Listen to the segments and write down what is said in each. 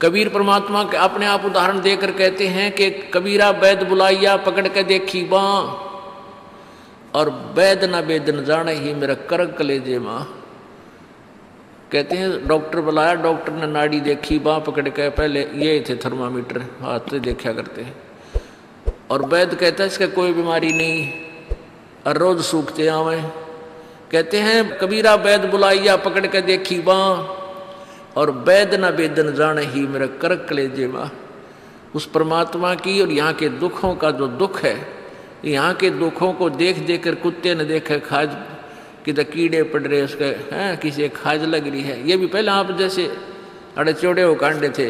कबीर परमात्मा के अपने आप उदाहरण देकर कहते हैं कि कबीरा वैद बुलाइया पकड़ के देखी बाँ, और वैद न वेद न जाने ही मेरा करक कलेजे माँ। कहते हैं डॉक्टर बुलाया, डॉक्टर ने नाड़ी देखी, बाँ पकड़ के, पहले ये थे थर्मामीटर हाथ से देखा करते हैं, और वैद कहता है इसका कोई बीमारी नहीं और रोज सूखते आवे। कहते हैं कबीरा वैद बुलाइया पकड़ के देखी बाँ, और वैद न वेद न जाने ही मेरा करक कलेजे माँ। उस परमात्मा की और यहाँ के दुखों का जो दुख है, यहाँ के दुखों को देख देख कर कुत्ते ने देखे खाज किधर कीड़े पड़ रहे उसके हैं, किसी खाज लग रही है। ये भी पहले आप जैसे अड़े चौड़े हो कांडे थे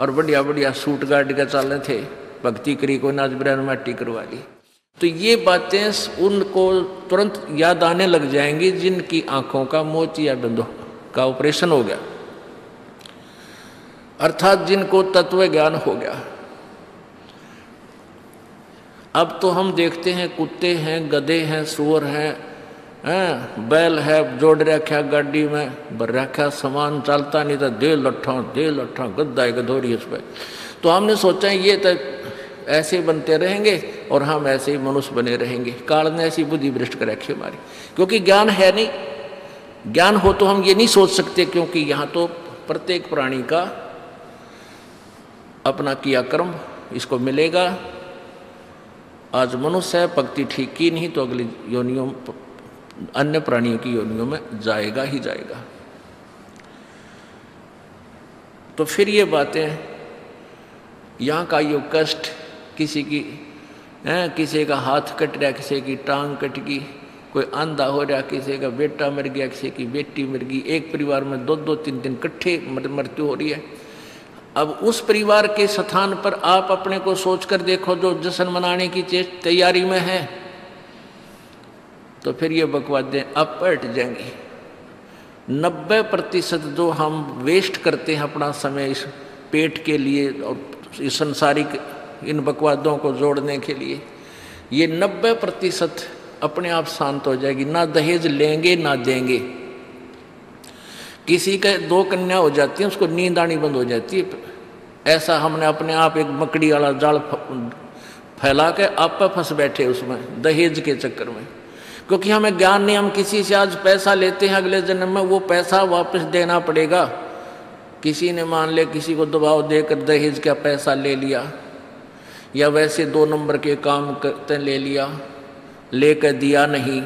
और बढ़िया बढ़िया सूट गाड़ के चाले थे, भक्ति करी को नाच ब्रैन माटी करवा ली। तो ये बातें उनको तुरंत याद आने लग जाएंगी जिनकी आंखों का मोतियाबिंद का ऑपरेशन हो गया, अर्थात जिनको तत्व ज्ञान हो गया। अब तो हम देखते हैं कुत्ते हैं, गधे हैं, सुअर हैं, बैल है, जोड़ रखा गाड़ी में, भर रखा सामान, चलता नहीं था, दे लट्ठा गद्दा गधोरी उस पर। तो हमने सोचा ये तो ऐसे बनते रहेंगे और हम ऐसे ही मनुष्य बने रहेंगे। काल ने ऐसी बुद्धि भ्रष्ट कर रखी हमारी, क्योंकि ज्ञान है नहीं। ज्ञान हो तो हम ये नहीं सोच सकते, क्योंकि यहाँ तो प्रत्येक प्राणी का अपना किया कर्म इसको मिलेगा। आज मनुष्य है, भक्ति ठीक की नहीं तो अगली योनियों अन्य प्राणियों की योनियों में जाएगा ही जाएगा। तो फिर ये बातें, यहाँ का यो कष्ट, किसी की किसी का हाथ कट रहा, किसी की टांग कट गई, कोई अंधा हो रहा, किसी का बेटा मर गया, किसी की बेटी मर गई, एक परिवार में दो दो तीन दिन इकट्ठे मृत्यु हो रही है। अब उस परिवार के स्थान पर आप अपने को सोच कर देखो जो जश्न मनाने की तैयारी में है, तो फिर ये बकवादें अब पलट जाएंगी। 90% जो हम वेस्ट करते हैं अपना समय इस पेट के लिए और इस संसारिक इन बकवादों को जोड़ने के लिए, ये 90% अपने आप शांत हो जाएगी। ना दहेज लेंगे ना देंगे। किसी के 2 कन्या हो जाती है, उसको नींद आनी बंद हो जाती है। ऐसा हमने अपने आप एक मकड़ी वाला जाल फैला के आप फंस बैठे उसमें दहेज के चक्कर में, क्योंकि हमें ज्ञान नहीं। हम किसी से आज पैसा लेते हैं, अगले जन्म में वो पैसा वापस देना पड़ेगा। किसी ने मान ले किसी को दबाव देकर दहेज का पैसा ले लिया, या वैसे 2 नंबर के काम करते ले लिया, लेकर दिया नहीं,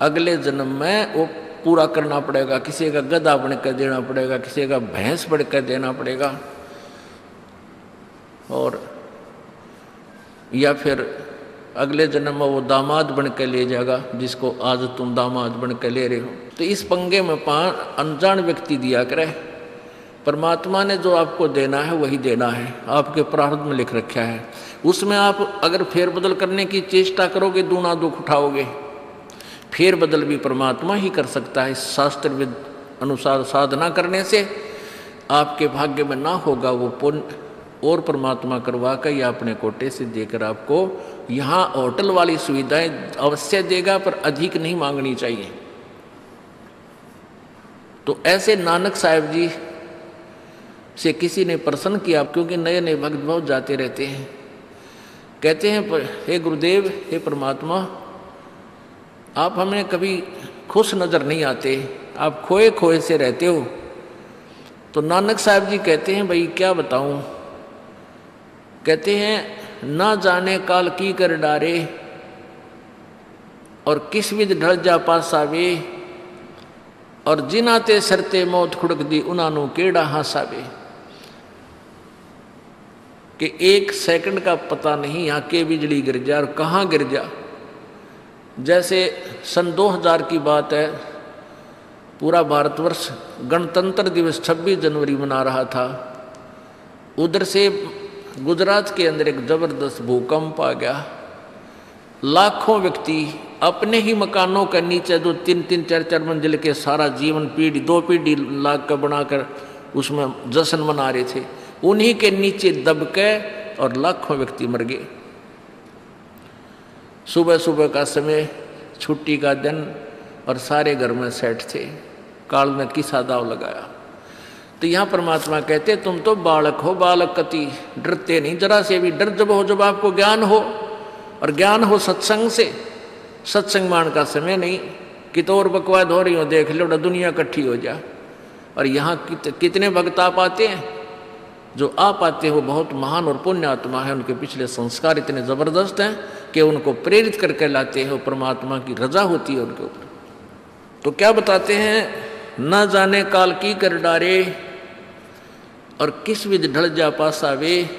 अगले जन्म में वो पूरा करना पड़ेगा। किसी का गधा बनकर देना पड़ेगा, किसी का भैंस बनकर देना पड़ेगा, और या फिर अगले जन्म में वो दामाद बन के ले जाएगा जिसको आज तुम दामाद बन के ले रहे हो। तो इस पंगे में अनजान व्यक्ति दिया करे। परमात्मा ने जो आपको देना है वही देना है, आपके प्रारब्ध में लिख रखा है। उसमें आप अगर फेरबदल करने की चेष्टा करोगे दूना दुख उठाओगे। फेरबदल भी परमात्मा ही कर सकता है। शास्त्र विद अनुसार साधना करने से आपके भाग्य में ना होगा वो पुण्य, और परमात्मा करवा कर या अपने कोटे से देकर आपको यहाँ होटल वाली सुविधाएं अवश्य देगा, पर अधिक नहीं मांगनी चाहिए। तो ऐसे नानक साहब जी से किसी ने प्रश्न किया, क्योंकि नए नए भक्त बहुत जाते रहते हैं। कहते हैं हे गुरुदेव, हे परमात्मा, आप हमें कभी खुश नजर नहीं आते, आप खोए खोए से रहते हो। तो नानक साहब जी कहते हैं भाई क्या बताऊं। कहते हैं ना जाने काल की कर डारे, और किस विध ढल जा पासावे, और जिनाते सरते मौत खुड़क दी उनानू केड़ा हासावे। कि 1 सेकंड का पता नहीं यहाँ के बिजली गिर जा और कहाँ गिर जा। जैसे सन 2000 की बात है, पूरा भारतवर्ष गणतंत्र दिवस 26 जनवरी मना रहा था। उधर से गुजरात के अंदर एक जबरदस्त भूकंप आ गया। लाखों व्यक्ति अपने ही मकानों के नीचे, जो 3-3, 4-4 मंजिल के सारा जीवन पीढ़ी 2 पीढ़ी लाग कर बनाकर उसमें जश्न मना रहे थे, उन्हीं के नीचे दब के और लाखों व्यक्ति मर गए। सुबह सुबह का समय, छुट्टी का दिन, और सारे घर में सेट थे। काल ने किसा दाव लगाया। तो यहाँ परमात्मा कहते तुम तो बालक हो, बालक कति डरते नहीं जरा से भी। डर जब हो जब आपको ज्ञान हो, और ज्ञान हो सत्संग से। सत्संग मान का समय नहीं कि तो और बकवाद हो रही हो, देख लो दुनिया इकट्ठी हो जा। और यहाँ कितने भक्त आ पाते हैं, जो आ पाते हैं वो बहुत महान और पुण्य आत्मा है। उनके पिछले संस्कार इतने ज़बरदस्त हैं कि उनको प्रेरित करके लाते हैं, परमात्मा की रजा होती है उनके ऊपर। तो क्या बताते हैं, न जाने काल की कर डारे, और किस विध ढल जा पासावे,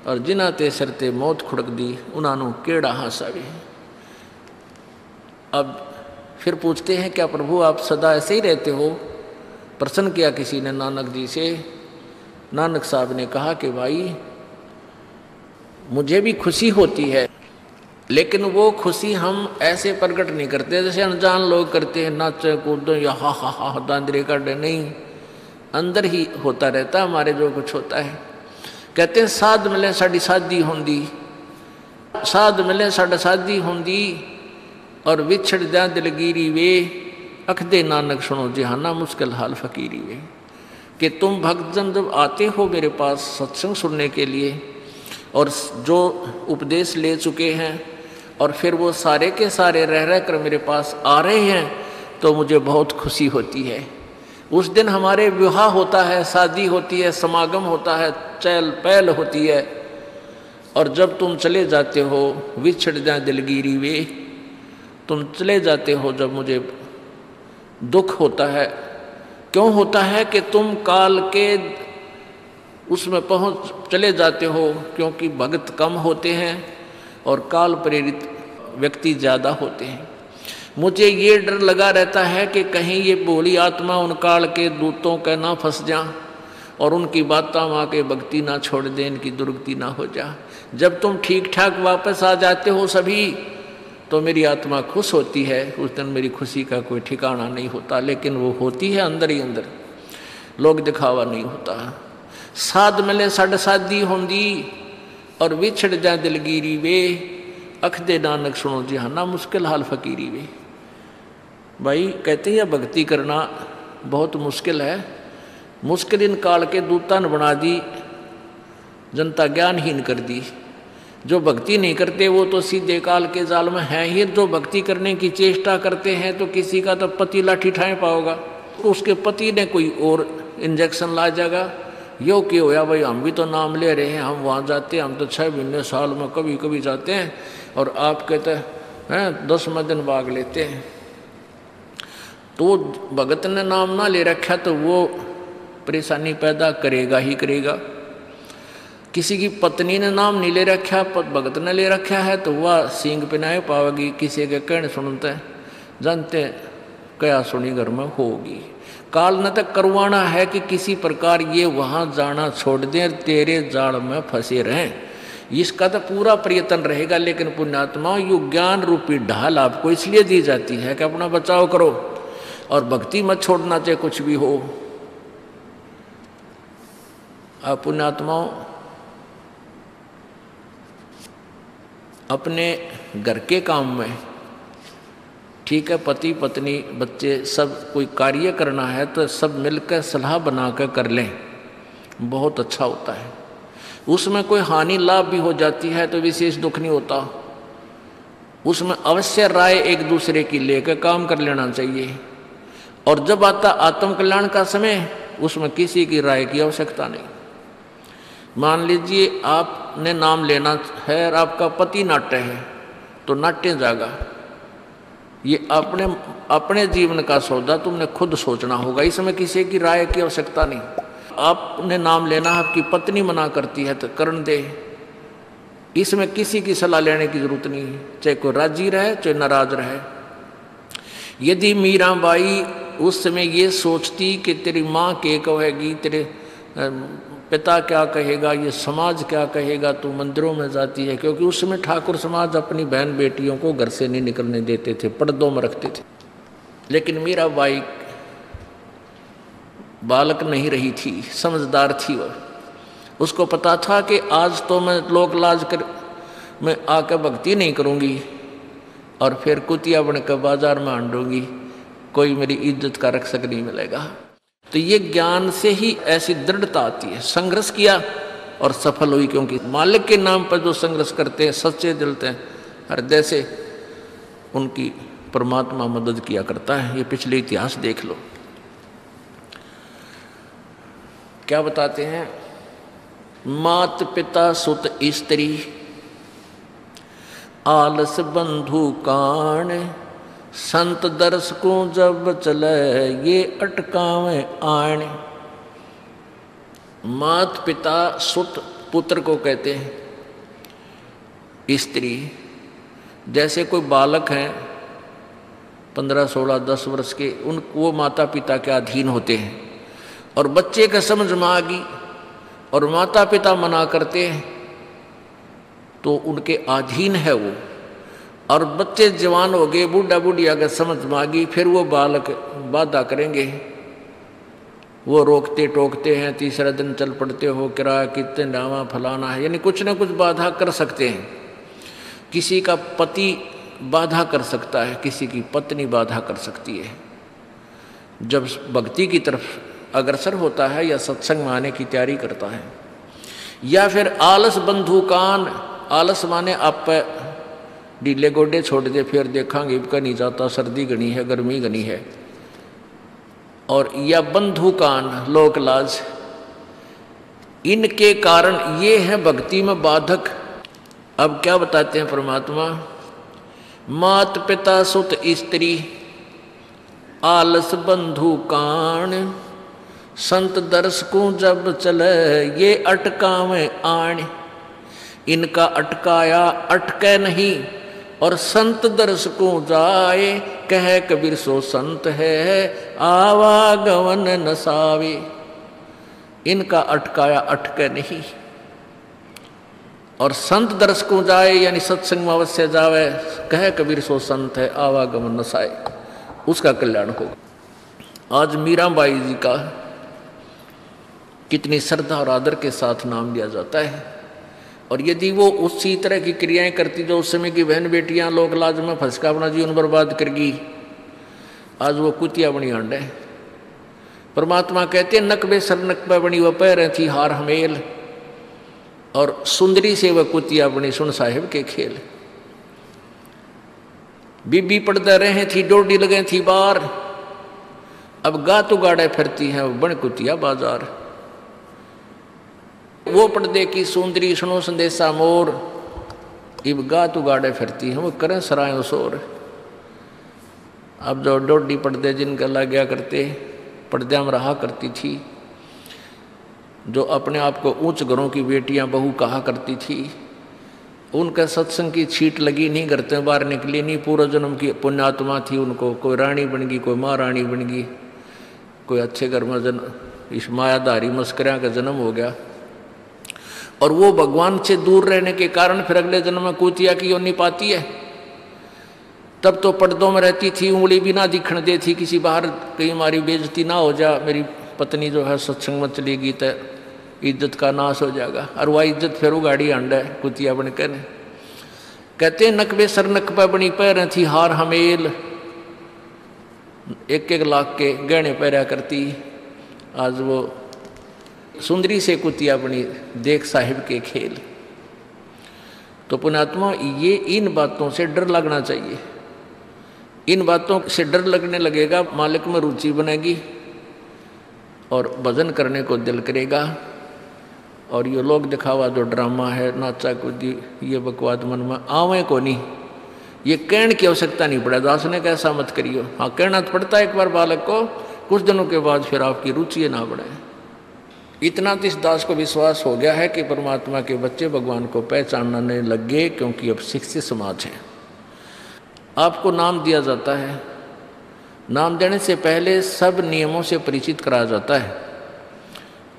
और जिनाते सरते मौत खुड़क दी, उन्हानु केड़ा हासावे। अब फिर पूछते हैं क्या प्रभु आप सदा ऐसे ही रहते हो? प्रश्न किया किसी ने नानक जी से। नानक साहब ने कहा कि भाई मुझे भी खुशी होती है, लेकिन वो खुशी हम ऐसे प्रकट नहीं करते जैसे अनजान लोग करते हैं, नाचे कूदो या हा हा हा दांदरे काटे। नहीं, अंदर ही होता रहता हमारे जो कुछ होता है। कहते हैं साध मिले साड़ी शादी होंदी, साध मिले साड़ा शादी होंदी, और विछड़ जा दिलगिरी वे, अखदे नानक सुनो जिहाना मुश्किल हाल फकीरी वे। कि तुम भक्तजन जब आते हो मेरे पास सत्संग सुनने के लिए, और जो उपदेश ले चुके हैं, और फिर वो सारे के सारे रह रह कर मेरे पास आ रहे हैं, तो मुझे बहुत खुशी होती है। उस दिन हमारे विवाह होता है, शादी होती है, समागम होता है, चहल पहल होती है। और जब तुम चले जाते हो, विछड़ जाए दिलगिरी वे, तुम चले जाते हो जब मुझे दुख होता है। क्यों होता है कि तुम काल के उसमें पहुँच चले जाते हो, क्योंकि भक्त कम होते हैं और काल प्रेरित व्यक्ति ज़्यादा होते हैं। मुझे ये डर लगा रहता है कि कहीं ये भोली आत्मा उन काल के दूतों का ना फंस जा, और उनकी बातों माँ के भक्ति ना छोड़ दे, इनकी दुर्गति ना हो जा। जब तुम ठीक ठाक वापस आ जाते हो सभी, तो मेरी आत्मा खुश होती है। उस दिन मेरी खुशी का कोई ठिकाना नहीं होता, लेकिन वो होती है अंदर ही अंदर, लोग दिखावा नहीं होता। साध मिले साड़ शादी होंदी, और विछड़ जा दिलगिरी वे, अखदे नानक सुनो जिहाना मुश्किल हाल फकीरी वे। भाई कहते हैं भक्ति करना बहुत मुश्किल है। मुश्किल इन काल के दूता ने बना दी, जनता ज्ञानहीन कर दी। जो भक्ति नहीं करते वो तो सीधे काल के जाल में हैं ही। जो भक्ति करने की चेष्टा करते हैं तो किसी का तो पति लाठी ठाए पाओगा, उसके पति ने कोई और इंजेक्शन ला जाएगा। यो क्यों होया भाई, हम भी तो नाम ले रहे हैं, हम वहाँ जाते हैं, हम तो 6 महीने साल में कभी कभी जाते हैं, और आप कहते हैं 10वें दिन भाग लेते हैं। तो भगत ने नाम ना ले रखा तो वो परेशानी पैदा करेगा ही करेगा। किसी की पत्नी ने नाम नहीं ले रखा, भगत ने ले रखा है, तो वह सींग पिनाए पावेगी। किसी के कहने सुनते हैं, जानते क्या सुनी घर में होगी। काल ने तक करवाना है कि किसी प्रकार ये वहाँ जाना छोड़ दें, तेरे जाल में फंसे रहें। इसका तो पूरा प्रयत्न रहेगा। लेकिन पुण्यात्मा यु ज्ञान रूपी ढाल आपको इसलिए दी जाती है कि अपना बचाव करो, और भक्ति मत छोड़ना चाहे कुछ भी हो। आप पुण्यात्माओं अपने घर के काम में, ठीक है, पति पत्नी बच्चे सब कोई कार्य करना है तो सब मिलकर सलाह बनाकर कर लें, बहुत अच्छा होता है। उसमें कोई हानि लाभ भी हो जाती है तो विशेष दुख नहीं होता। उसमें अवश्य राय एक दूसरे की लेकर काम कर लेना चाहिए। और जब आता आत्म कल्याण का समय, उसमें किसी की राय की आवश्यकता नहीं। मान लीजिए आपने नाम लेना है और आपका पति नाट्य है, तो नाट्य जागा। ये अपने जीवन का सौदा तुमने खुद सोचना होगा, इसमें किसी की राय की आवश्यकता नहीं। आपने नाम लेना, आपकी पत्नी मना करती है तो करण दे, इसमें किसी की सलाह लेने की जरूरत नहीं, चाहे कोई राजी रहे चाहे नाराज रहे। यदि मीराबाई उस समय ये सोचती कि तेरी माँ क्या कहेगी, तेरे पिता क्या कहेगा, ये समाज क्या कहेगा, तू मंदिरों में जाती है, क्योंकि उस समय ठाकुर समाज अपनी बहन बेटियों को घर से नहीं निकलने देते थे, पर्दों में रखते थे। लेकिन मीराबाई बालक नहीं रही थी, समझदार थी वह। उसको पता था कि आज तो मैं लोक लाज कर मैं आकर भक्ति नहीं करूँगी और फिर कुतिया बनकर बाजार में हांडूंगी, कोई मेरी इज्जत का रक्षक नहीं मिलेगा। तो ये ज्ञान से ही ऐसी दृढ़ता आती है। संघर्ष किया और सफल हुई, क्योंकि मालिक के नाम पर जो संघर्ष करते हैं, सच्चे दिल से, हृदय से, उनकी परमात्मा मदद किया करता है। ये पिछले इतिहास देख लो। क्या बताते हैं? मात पिता सुत स्त्री आलस बंधु कान, संत दर्श को जब चले ये अटकावे आण। मात पिता सुत पुत्र को कहते हैं। स्त्री, जैसे कोई बालक हैं 15, 16, 10 वर्ष के, वो माता पिता के अधीन होते हैं। और बच्चे का समझ में आ गई और माता पिता मना करते हैं तो उनके अधीन है वो। और बच्चे जवान हो गए, बूढ़ा बुढ़िया का समझ में आ गई, फिर वो बालक बाधा करेंगे, वो रोकते टोकते हैं। तीसरा दिन चल पड़ते हो, किराया कितने डावा फलाना है, यानी कुछ ना कुछ बाधा कर सकते हैं। किसी का पति बाधा कर सकता है, किसी की पत्नी बाधा कर सकती है। जब भक्ति की तरफ अग्रसर होता है या सत्संग में आने की तैयारी करता है। या फिर आलस बंधु कान, आलस माने आप ढीले गोडे छोड़ दे, फिर देखांगे इबका नहीं जाता, सर्दी घनी है, गर्मी घनी है। और या बंधु कान, लोक लाज, इनके कारण ये है भक्ति में बाधक। अब क्या बताते हैं परमात्मा? मात पिता सुत स्त्री आलस बंधु कान, संत दर्श को जब चले ये अटकावे आण। इनका अटकाया अटके नहीं, और संत दर्श को जाए, कह कबीर सो संत है आवागमन नसावे। इनका अटकाया अटके नहीं, और संत दर्श को जाए यानी सत्संग में अवश्य जावे, कह कबीर सो संत है आवागमन नसाए, उसका कल्याण होगा। आज मीराबाई जी का कितनी श्रद्धा और आदर के साथ नाम लिया जाता है। और यदि वो उसी तरह की क्रियाएं करती जो उस समय की बहन बेटियां लोक लाज में फंस कर अपना जीवन बर्बाद करगी, आज वो कुतिया बनी हांड है। परमात्मा कहते हैं नकबे सर नकबे बनी वह पैर थी हार हमेल, और सुंदरी से वह कुतिया बनी सुन साहिब के खेल। बीबी पड़ते रहे थी डोडी लगे थी बार, अब गातु गाड़े फिरती हैं वो बन कुतिया बाजार। वो पर्दे की सुंदरी सुनो संदेशा मोर, इब गातु गाड़े फिरती हैं वो करें सरायों शोर। अब जो डोडी पर्दे जिनका लग गया करते, पर्दे में रहा करती थी, जो अपने आप को ऊंच घरों की बेटियां बहू कहा करती थी, उनका सत्संग की छीट लगी नहीं, घर से बाहर निकली नहीं। पूर्व जन्म की पुण्यात्मा थी, उनको कोई रानी बन गई, कोई महारानी बन गई, कोई अच्छे घर में इस मायाधारी मस्करिया का जन्म हो गया। और वो भगवान से दूर रहने के कारण फिर अगले जन्म में कुतिया की योनि पाती है। तब तो पर्दों में रहती थी, उंगली भी ना दिखने दे थी, किसी बाहर कहीं हमारी बेइज्जती ना हो जा, मेरी पत्नी जो है सत्संग में चलेगी तो इज्जत का नाश हो जाएगा। और वह इज्जत फिर उगाड़ी अंड है कुतिया बनकर। कहते नकबे सर नकबा बनी पैर थी हार हमेल, 1-1 लाख के गहने पहरा करती, आज वो सुंदरी से कुतिया बनी देख साहिब के खेल। तो पुण्यात्मा ये इन बातों से डर लगना चाहिए। इन बातों से डर लगने लगेगा, मालिक में रुचि बनेगी और भजन करने को दिल करेगा। और ये लोग दिखावा जो ड्रामा है, नाचा कूदी, ये बकवाद मन में आवे को नहीं, ये कहने की आवश्यकता नहीं पड़े। दास ने कैसा मत करियो, हाँ कहना तो पड़ता है एक बार बालक को, कुछ दिनों के बाद फिर आपकी रुचि ना बढ़े। इतना तो इस दास को विश्वास हो गया है कि परमात्मा के बच्चे भगवान को पहचानने लग गए, क्योंकि अब शिक्षित समाज है। आपको नाम दिया जाता है, नाम देने से पहले सब नियमों से परिचित कराया जाता है।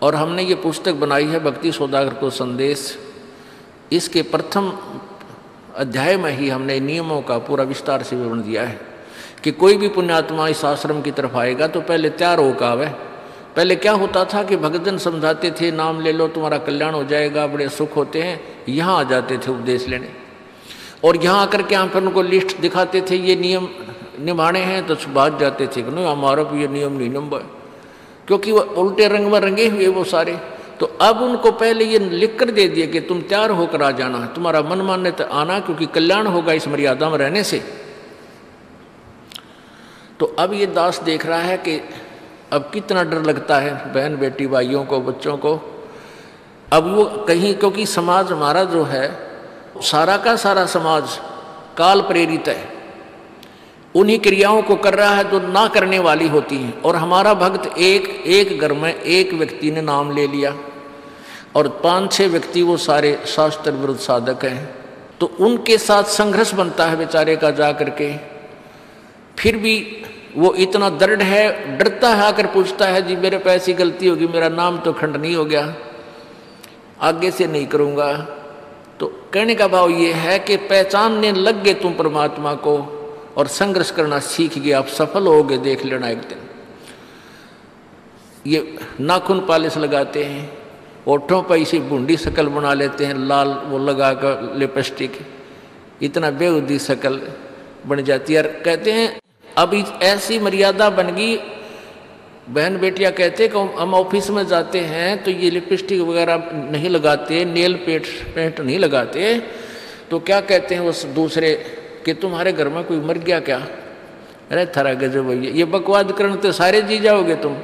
और हमने ये पुस्तक बनाई है भक्ति सौदागर को संदेश, इसके प्रथम अध्याय में ही हमने नियमों का पूरा विस्तार से विवरण दिया है कि कोई भी पुण्यात्मा इस आश्रम की तरफ आएगा तो पहले तैयार होकर आवे। पहले क्या होता था कि भक्तजन समझाते थे नाम ले लो तुम्हारा कल्याण हो जाएगा, बड़े सुख होते हैं, यहाँ आ जाते थे उपदेश लेने। और यहाँ आकर के हम फिर उनको लिस्ट दिखाते थे, ये नियम निभाने हैं, तो भाग जाते थे कि नहीं हमारा भी ये नियम नहीं नंबर। क्योंकि वो उल्टे रंग में रंगे हुए वो सारे। तो अब उनको पहले ये लिख कर दे दिया कि तुम तैयार होकर आ जाना, तुम्हारा मन मानने तक आना, क्योंकि कल्याण होगा इस मर्यादा में रहने से। तो अब ये दास देख रहा है कि अब कितना डर लगता है बहन बेटी भाइयों को, बच्चों को। अब वो कहीं, क्योंकि समाज हमारा जो है सारा का सारा समाज काल प्रेरित है, उन्हीं क्रियाओं को कर रहा है जो ना करने वाली होती हैं। और हमारा भक्त एक घर में एक व्यक्ति ने नाम ले लिया और 5-6 व्यक्ति वो सारे शास्त्र विरुद्ध साधक हैं, तो उनके साथ संघर्ष बनता है बेचारे का जा करके। फिर भी वो इतना दृढ़ है, डरता है, आकर पूछता है जी मेरे पे ऐसी गलती होगी, मेरा नाम तो खंडनीय हो गया, आगे से नहीं करूँगा। तो कहने का भाव ये है कि पहचानने लग गए तुम परमात्मा को और संघर्ष करना सीख गए, आप सफल होगे, देख लेना एक दिन। ये नाखून पालिश लगाते हैं, ओठों पर इसी बूंदी शक्ल बना लेते हैं, लाल वो लगा कर लिपस्टिक, इतना बेहुदी शक्ल बन जाती है। कहते हैं अब ऐसी मर्यादा बन गई, बहन बेटियां कहते कि हम ऑफिस में जाते हैं तो ये लिपस्टिक वगैरह नहीं लगाते, नेल पेंट नहीं लगाते, तो क्या कहते हैं उस दूसरे कि तुम्हारे घर में कोई मर गया क्या? अरे थारा गजब भैया, ये बकवाद करने तो सारे जी जाओगे तुम,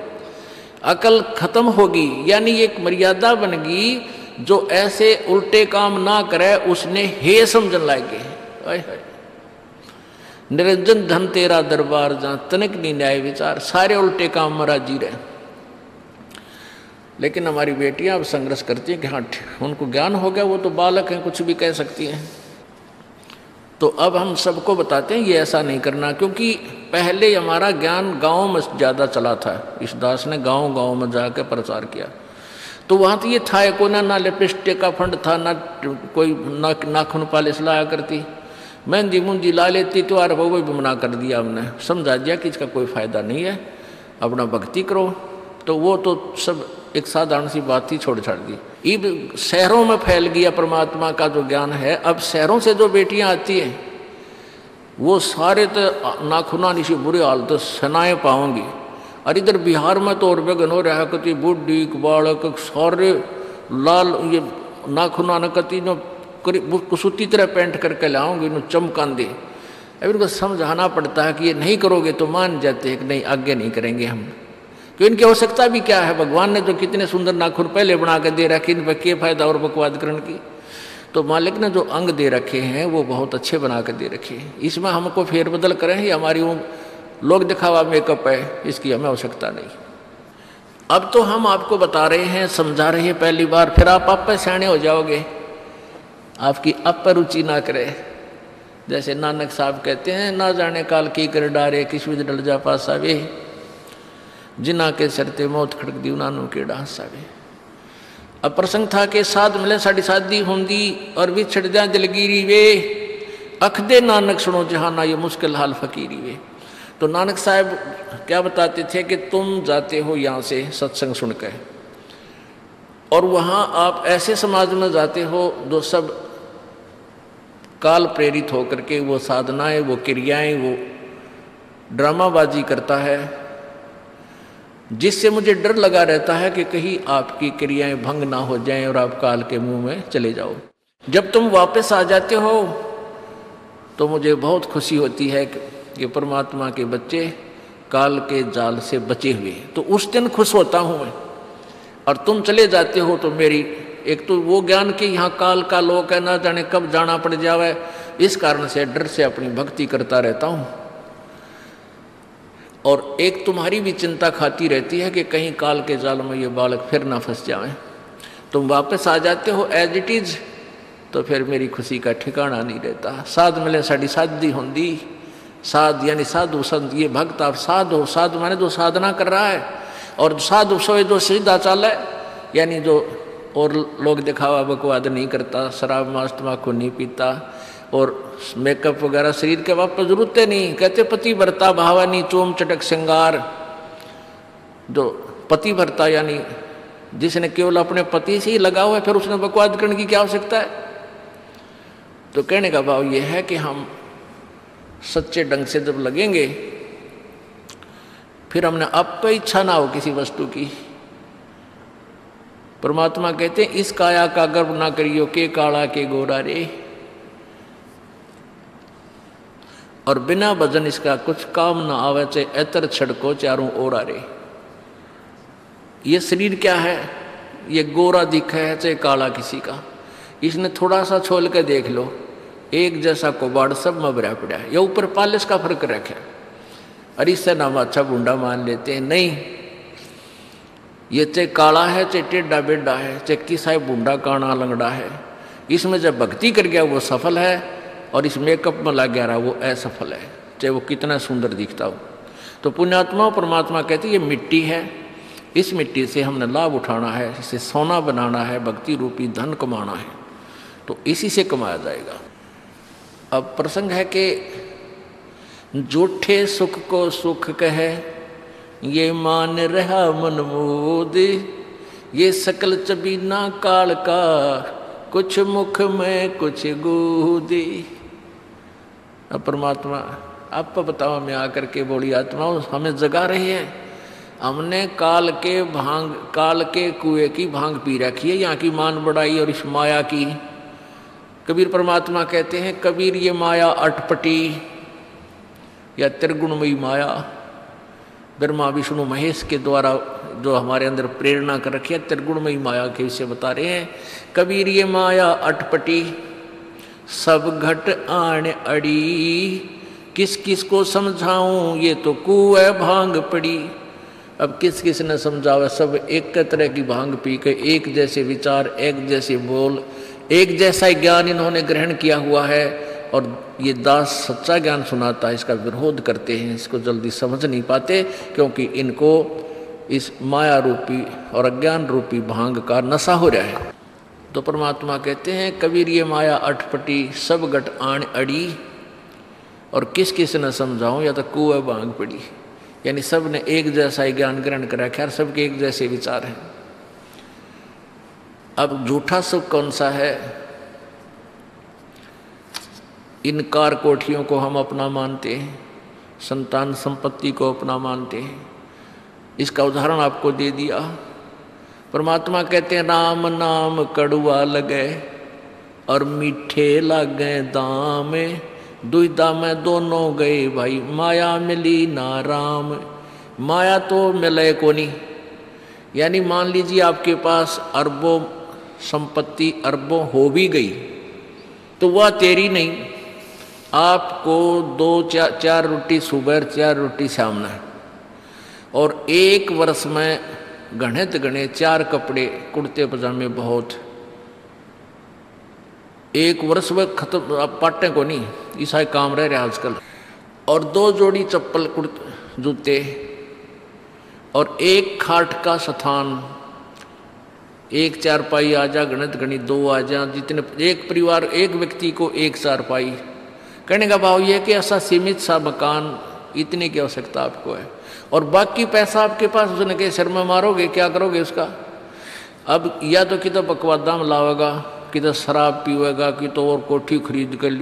अकल खत्म होगी। यानी एक मर्यादा बन गई, जो ऐसे उल्टे काम ना करे उसने हे समझन लागे। निरंजन धन तेरा दरबार जहाँ तनिक नहीं न्याय विचार, सारे उल्टे काम में राजी रहे। लेकिन हमारी बेटियां अब संघर्ष करती हैं कि हाँ उनको ज्ञान हो गया, वो तो बालक हैं, कुछ भी कह सकती हैं। तो अब हम सबको बताते हैं ये ऐसा नहीं करना, क्योंकि पहले हमारा ज्ञान गांव में ज़्यादा चला था। इस दास ने गांव में जाकर प्रचार किया, तो वहाँ तो ये था कोई ना लिपस्टिक का फंड था, ना कोई नाखून पालिश लाया करती, मेहंदी मुंदी ला लेती, तो यार वो भी मना कर दिया हमने, समझा दिया कि इसका कोई फ़ायदा नहीं है, अपना भक्ति करो। तो वो तो सब एक साधारण सी बात ही छोड़ छाड़ दी। अब शहरों में फैल गया परमात्मा का जो ज्ञान है। अब शहरों से जो बेटियां आती हैं वो सारे तो नाखुना निशी बुरे हाल तो सनाए पाओगी। और इधर बिहार में तो और बेगन हो रहा है, कति बुढ़ी बालक सारे लाल ये नाखुना न कति जो कुसूती तरह पेंट करके लाओगे न चमकांदे। अब इनको समझाना पड़ता है कि ये नहीं करोगे तो मान जाते हैं कि नहीं आगे नहीं करेंगे हम, क्योंकि इनकी आवश्यकता भी क्या है। भगवान ने तो कितने सुंदर नाखून पहले बना के दे रखे, इन पर क्या फायदा और बकवाद करने की। तो मालिक ने जो अंग दे रखे हैं वो बहुत अच्छे बना के दे रखे हैं, इसमें हमको फेरबदल करें, ये हमारी वो लोग दिखावा मेकअप है, इसकी हमें आवश्यकता नहीं। अब तो हम आपको बता रहे हैं, समझा रहे हैं पहली बार, फिर आप पे सियाने हो जाओगे, आपकी अब पर रुचि ना करे। जैसे नानक साहब कहते हैं, ना जाने काल की कर डारे किस विध डल जा पासा वे, जिना के सरते मौत खड़क दी उन्होंने के डांसा वे। अब प्रसंग था कि साध मिले साड़ी शादी होंगी और विछड़ जा दिलगिरी वे, अख दे नानक सुनो जहाना ये मुश्किल हाल फकीरी वे। तो नानक साहब क्या बताते थे कि तुम जाते हो यहाँ से सत्संग सुनकर और वहाँ आप ऐसे समाज में जाते हो जो सब काल प्रेरित होकर के वो साधनाएं, वो क्रियाएं, वो ड्रामाबाजी करता है, जिससे मुझे डर लगा रहता है कि कहीं आपकी क्रियाएं भंग ना हो जाएं और आप काल के मुंह में चले जाओ। जब तुम वापस आ जाते हो तो मुझे बहुत खुशी होती है कि परमात्मा के बच्चे काल के जाल से बचे हुए, तो उस दिन खुश होता हूँ मैं। और तुम चले जाते हो तो मेरी एक तो वो ज्ञान कि यहाँ काल का लोक है, ना जाने कब जाना पड़ जावे, इस कारण से डर से अपनी भक्ति करता रहता हूँ। और एक तुम्हारी भी चिंता खाती रहती है कि कहीं काल के जाल में ये बालक फिर ना फंस जाएं। तुम वापस आ जाते हो एज इट इज, तो फिर मेरी खुशी का ठिकाना नहीं रहता। साध मिले साड़ी साधी होंगी, साध यानी साधु संत, ये भक्त आप साध हो, साध माने जो साधना कर रहा है, और साधु सोए जो सीधा चाल है, यानी जो और लोग दिखावा बकवाद नहीं करता, शराब मांस तम्बाकू नहीं पीता और मेकअप वगैरह शरीर के वापस जरूरत नहीं। कहते पति भरता भावानी चोम चटक श्रृंगार, जो पति भरता यानी जिसने केवल अपने पति से ही लगा हुआ है, फिर उसने बकवाद करने की क्या आवश्यकता है। तो कहने का भाव यह है कि हम सच्चे ढंग से जब लगेंगे फिर हमने अब पे इच्छा ना हो किसी वस्तु की। परमात्मा कहते हैं इस काया का गर्व ना करियो के काला के गोरा रे, और बिना भजन इसका कुछ काम ना आवे, चाहे एतर छड़को चारों ओरा रे। ये शरीर क्या है, ये गोरा दिखा है चाहे काला किसी का, इसने थोड़ा सा छोल के देख लो, एक जैसा कोबाड़ सब में भरा पड़ा है। ये ऊपर पालिश का फर्क रखे, और इससे नाम अच्छा बूंदा मान लेते हैं। नहीं, ये चाहे काला है चाहे टेढ़ा बेढ़ा है, चाहे किसा बूंदा काना लंगड़ा है, इसमें जब भक्ति कर गया वो सफल है, और इस मेकअप में लग गया रहा वो असफल है, चाहे वो कितना सुंदर दिखता हो। तो पुण्यात्मा परमात्मा कहते ये मिट्टी है, इस मिट्टी से हमने लाभ उठाना है, इसे सोना बनाना है, भक्ति रूपी धन कमाना है, तो इसी से कमाया जाएगा। अब प्रसंग है कि जूठे सुख को सुख कहे, ये मान रहा मन मोद, ये सकल चबीना काल का, कुछ मुख में कुछ गोदी। अब परमात्मा आप बताओ, मैं आकर के बोली आत्मा हमें जगा रही है, हमने काल के कुएं की भांग पी रखी है, यहाँ की मान बढ़ाई और इस माया की। कबीर परमात्मा कहते हैं कबीर ये माया अटपटी या त्रिगुणमयी माया, ब्रह्मा विष्णु महेश के द्वारा जो हमारे अंदर प्रेरणा कर रखी है, त्रिगुणमयी माया के विषय बता रहे हैं। कबीर ये माया अटपटी सब घट आण अड़ी, किस किस को समझाऊं ये तो कुएं भांग पड़ी। अब किस किस ने समझावा, सब एक तरह की भांग पी के एक जैसे विचार, एक जैसे बोल, एक जैसा ज्ञान इन्होंने ग्रहण किया हुआ है, और ये दास सच्चा ज्ञान सुनाता है, इसका विरोध करते हैं, इसको जल्दी समझ नहीं पाते, क्योंकि इनको इस माया रूपी और अज्ञान रूपी भांग का नशा हो रहा है। तो परमात्मा कहते हैं कबीर ये माया अटपटी सब घट आण अड़ी, और किस किस न समझाऊं या तो कुएं भांग पड़ी, यानी सब ने एक जैसा ही ज्ञान ग्रहण कर रखा है, सबके एक जैसे विचार हैं। अब झूठा सुख कौन सा है, इन कार कोठियों को हम अपना मानते हैं, संतान संपत्ति को अपना मानते हैं। इसका उदाहरण आपको दे दिया। परमात्मा कहते हैं राम नाम कड़ुआ लगे और मीठे लागे दाम, दुविधा में दोनों गए भाई, माया मिली ना राम। माया तो मिले को नहीं, यानी मान लीजिए आपके पास अरबों संपत्ति अरबों हो भी गई, तो वह तेरी नहीं, आपको 2-4 रोटी सुबह 4 रोटी शाम है, और एक वर्ष में गणित गणे 4 कपड़े कुर्ते पजामे बहुत, एक वर्ष में खत्म। आप पाटे को नहीं, ईसाई काम रह रहे आजकल, और 2 जोड़ी चप्पल कुर्ते जूते, और एक खाट का स्थान, एक चारपाई आ जा, गणित गणित 2 आ जा, जितने एक परिवार एक व्यक्ति को एक चारपाई। कहने का भाव यह कि ऐसा सीमित सा मकान, इतने की आवश्यकता आपको है, और बाकी पैसा आपके पास, उसने के सिर में मारोगे, क्या करोगे उसका? अब या तो कि तो बकवादा में लावेगा, कि तो शराब पीवेगा, कि तो और कोठी खरीद कर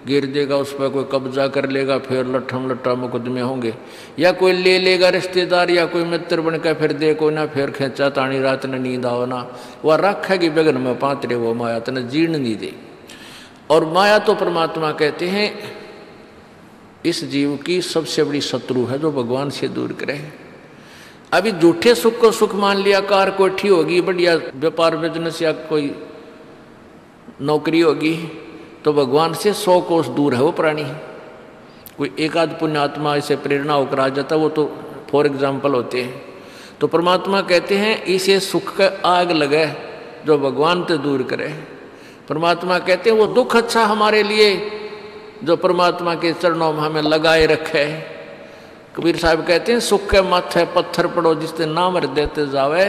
गिर देगा, उस पर कोई कब्जा कर लेगा, फिर लट्ठम लट्ठा मुकदमे होंगे, या कोई ले लेगा रिश्तेदार या कोई मित्र बन कर फिर देखो ना, फिर खेचा तानी रात ने नींद आओ ना, वह रखेगी बेगन में पात्रे वो माया तने जीर्ण नहीं दे। और माया तो परमात्मा कहते हैं इस जीव की सबसे बड़ी शत्रु है, जो भगवान से दूर करे। अभी झूठे सुख को सुख मान लिया, कार कोठी होगी, बढ़िया व्यापार बिजनेस या कोई नौकरी होगी, तो भगवान से 100 कोस दूर है वो प्राणी। कोई एक आध पुण्यात्मा इसे प्रेरणा होकर आ जाता, वो तो फॉर एग्जाम्पल होते हैं। तो परमात्मा कहते हैं इसे सुख का आग लगे जो भगवान से दूर करे। परमात्मा कहते हैं वो दुख अच्छा हमारे लिए जो परमात्मा के चरणों में हमें लगाए रखे। कबीर साहब कहते हैं सुख के माथे पत्थर पड़ो जिससे नाम हृदय ते जावे,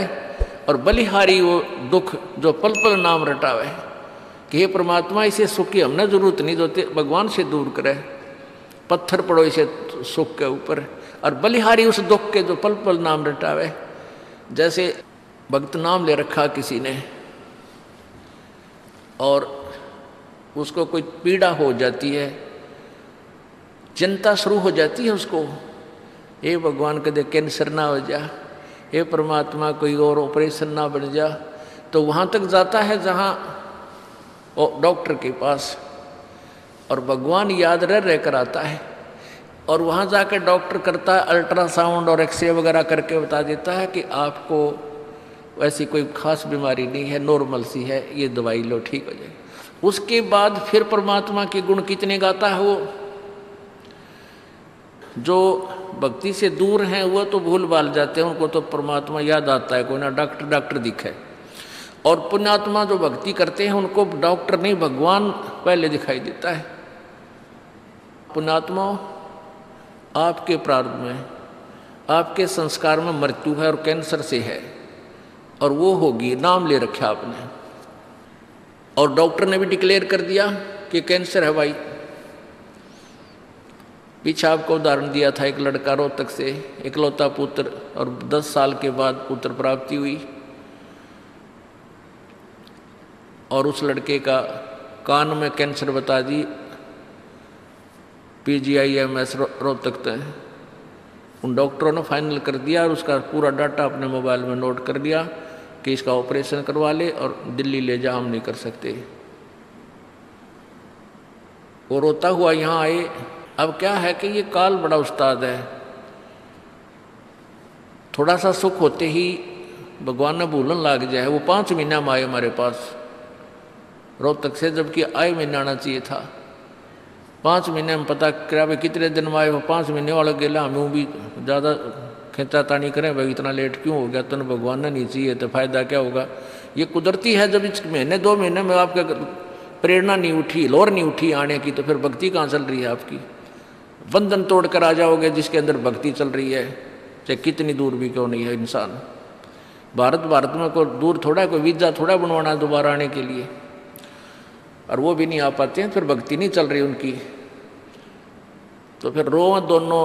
और बलिहारी वो दुख जो पल पल नाम रटावे। कि हे परमात्मा इसे सुख की हमने जरूरत नहीं, जो भगवान से दूर करे। पत्थर पड़ो इसे सुख के ऊपर, और बलिहारी उस दुख के जो पल पल नाम रटावे। जैसे भक्त नाम ले रखा किसी ने और उसको कोई पीड़ा हो जाती है, चिंता शुरू हो जाती है उसको, ये भगवान कदे कैंसर ना हो जा, ये परमात्मा कोई और ऑपरेशन ना बन जा। तो वहाँ तक जाता है जहाँ डॉक्टर के पास, और भगवान याद रह कर आता है। और वहाँ जाकर डॉक्टर करता है अल्ट्रासाउंड और एक्सरे वगैरह करके बता देता है कि आपको ऐसी कोई खास बीमारी नहीं है, नॉर्मल सी है, ये दवाई लो ठीक हो जाएगी। उसके बाद फिर परमात्मा के गुण कितने गाता है वो। जो भक्ति से दूर हैं वो तो भूल भाल जाते हैं, उनको तो परमात्मा याद आता है, कोई ना डॉक्टर दिखे। और पुण्यात्मा जो भक्ति करते हैं उनको डॉक्टर नहीं भगवान पहले दिखाई देता है। पुण्यात्मा, आपके प्रारब्ध में, आपके संस्कार में मृत्यु है और कैंसर से है, और वो होगी, नाम ले रखा आपने, और डॉक्टर ने भी डिक्लेयर कर दिया कि कैंसर है भाई। पीछे आपको उदाहरण दिया था, एक लड़का रोहतक से, इकलौता पुत्र, और 10 साल के बाद पुत्र प्राप्ति हुई, और उस लड़के का कान में कैंसर बता दी, PGIMS रोहतक तक। उन डॉक्टरों ने फाइनल कर दिया और उसका पूरा डाटा अपने मोबाइल में नोट कर लिया कि इसका ऑपरेशन करवा ले और दिल्ली ले जा, हम नहीं कर सकते। वो रोता हुआ यहाँ आए। अब क्या है कि ये काल बड़ा उस्ताद है, थोड़ा सा सुख होते ही भगवान ने भूलन लाग जाए। वो 5 महीना में आए हमारे पास रोहतक से, जबकि आए महीने आना चाहिए था। 5 महीने में पता करा भाई कितने दिन में आए, वो 5 महीने वाला गेला। हमें भी ज़्यादा खींचा तानी करें भाई इतना लेट क्यों हो गया, तो भगवान ने नहीं चाहिए तो फायदा क्या होगा। ये कुदरती है, जब इस महीने 2 महीने में आपका प्रेरणा नहीं उठी, लोर नहीं उठी आने की, तो फिर भक्ति कहाँ चल रही है आपकी। बंधन तोड़ कर आ जाओगे जिसके अंदर भक्ति चल रही है, चाहे कितनी दूर भी क्यों नहीं है इंसान। भारत में कोई दूर थोड़ा, कोई वीज़ा थोड़ा बनवाना है दोबारा आने के लिए, और वो भी नहीं आ पाते हैं, फिर भक्ति नहीं चल रही उनकी। तो फिर रोए दोनों,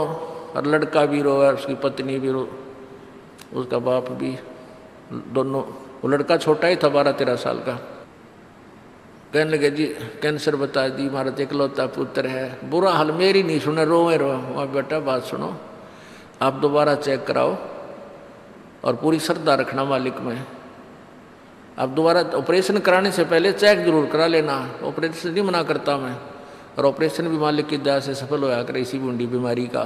और लड़का भी रोए, उसकी पत्नी भी रो, उसका बाप भी, दोनों। वो लड़का छोटा ही था, 12-13 साल का। कहने लगे जी कैंसर बता दी, हमारा इकलौता पुत्र है। बुरा हाल मेरी नहीं सुने, रोए। वहाँ बेटा बात सुनो, आप दोबारा चेक कराओ और पूरी श्रद्धा रखना मालिक में। आप दोबारा ऑपरेशन कराने से पहले चेक जरूर करा लेना। ऑपरेशन नहीं मना करता मैं, और ऑपरेशन भी मालिक की दया से सफल होया करे इसी बूंदी बीमारी का।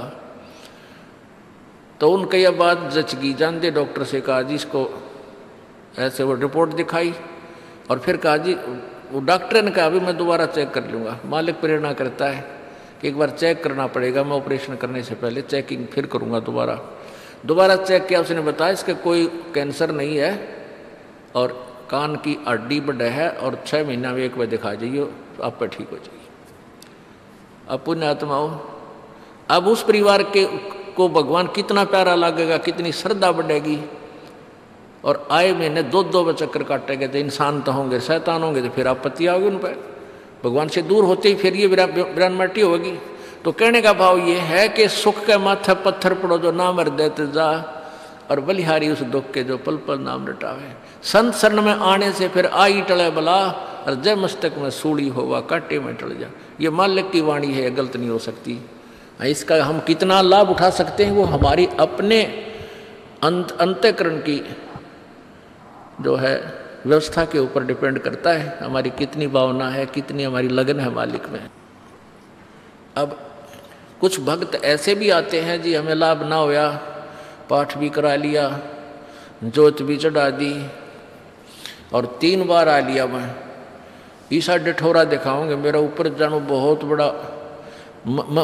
तो उनका यह बात जच गई, जानते डॉक्टर से कहा जी इसको ऐसे, वो रिपोर्ट दिखाई, और फिर कहा जी, वो डॉक्टर ने कहा अभी मैं दोबारा चेक कर लूँगा। मालिक प्रेरणा करता है कि एक बार चेक करना पड़ेगा, मैं ऑपरेशन करने से पहले चेकिंग फिर करूँगा। दोबारा चेक किया, उसने बताया इसका कोई कैंसर नहीं है, और कान की हड्डी बढ़ है, और 6 महीना में एक बार दिखा जाइए, आप पर ठीक हो जाइए। अब पुण्यात्माओं, अब उस परिवार के को भगवान कितना प्यारा लगेगा, कितनी श्रद्धा बढ़ेगी। और आए महीने 2-2 चक्कर काटेंगे, तो इंसान तो होंगे, शैतान होंगे, तो फिर आपत्ति आओगे उन पर। भगवान से दूर होते ही फिर ये विरानमाटी होगी। तो कहने का भाव ये है कि सुख के माथे पत्थर पड़ो जो नाम हृदय ते जा, और बलिहारी उस दुख के जो पल पल नाम रटावे। संत शरण में आने से फिर आई टले बला, और जय मस्तक में सूड़ी होवा कांटे में टल जा। ये मालिक की वाणी है, गलत नहीं हो सकती। इसका हम कितना लाभ उठा सकते हैं वो हमारी अपने अंतःकरण की जो है व्यवस्था के ऊपर डिपेंड करता है। हमारी कितनी भावना है, कितनी हमारी लगन है मालिक में। अब कुछ भक्त ऐसे भी आते हैं जी, हमें लाभ ना होया, पाठ भी करा लिया, जोत भी चढ़ा दी, और 3 बार आ लिया मैं, ईसा डिठोरा दिखाऊंगे, मेरा ऊपर जानो बहुत बड़ा,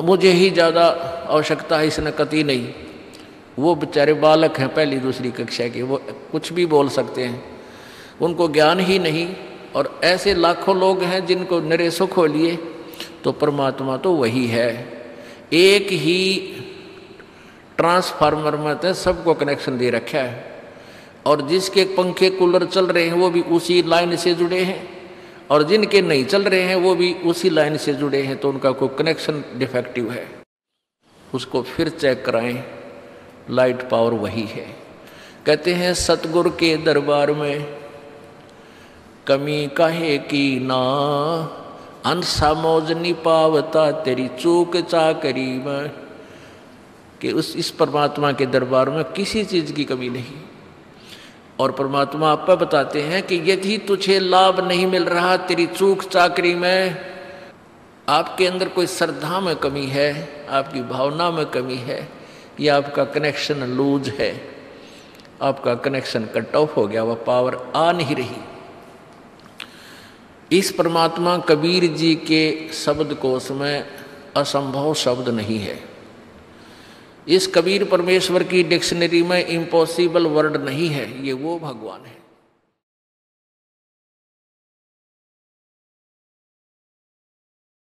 मुझे ही ज़्यादा आवश्यकता है, इसने कति नहीं। वो बेचारे बालक हैं 1ली 2री कक्षा के, वो कुछ भी बोल सकते हैं, उनको ज्ञान ही नहीं। और ऐसे लाखों लोग हैं जिनको निरे सुख हो लिए। तो परमात्मा तो वही है, एक ही ट्रांसफार्मर में तो सबको कनेक्शन दे रखा है, और जिसके पंखे कूलर चल रहे हैं वो भी उसी लाइन से जुड़े हैं, और जिनके नहीं चल रहे हैं वो भी उसी लाइन से जुड़े हैं। तो उनका कोई कनेक्शन डिफेक्टिव है, उसको फिर चेक कराएं, लाइट पावर वही है। कहते हैं सतगुरु के दरबार में कमी काहे की ना, अंसा मौज नहीं पावता तेरी चूक चाकरी में। कि इस परमात्मा के दरबार में किसी चीज़ की कमी नहीं। और परमात्मा आप बताते हैं कि यदि तुझे लाभ नहीं मिल रहा तेरी चूक चाकरी में, आपके अंदर कोई श्रद्धा में कमी है, आपकी भावना में कमी है, या आपका कनेक्शन लूज है, आपका कनेक्शन कट ऑफ हो गया, वह पावर आ नहीं रही। इस परमात्मा कबीर जी के शब्दकोश में असंभव शब्द नहीं है। इस कबीर परमेश्वर की डिक्शनरी में इम्पॉसिबल वर्ड नहीं है। ये वो भगवान है।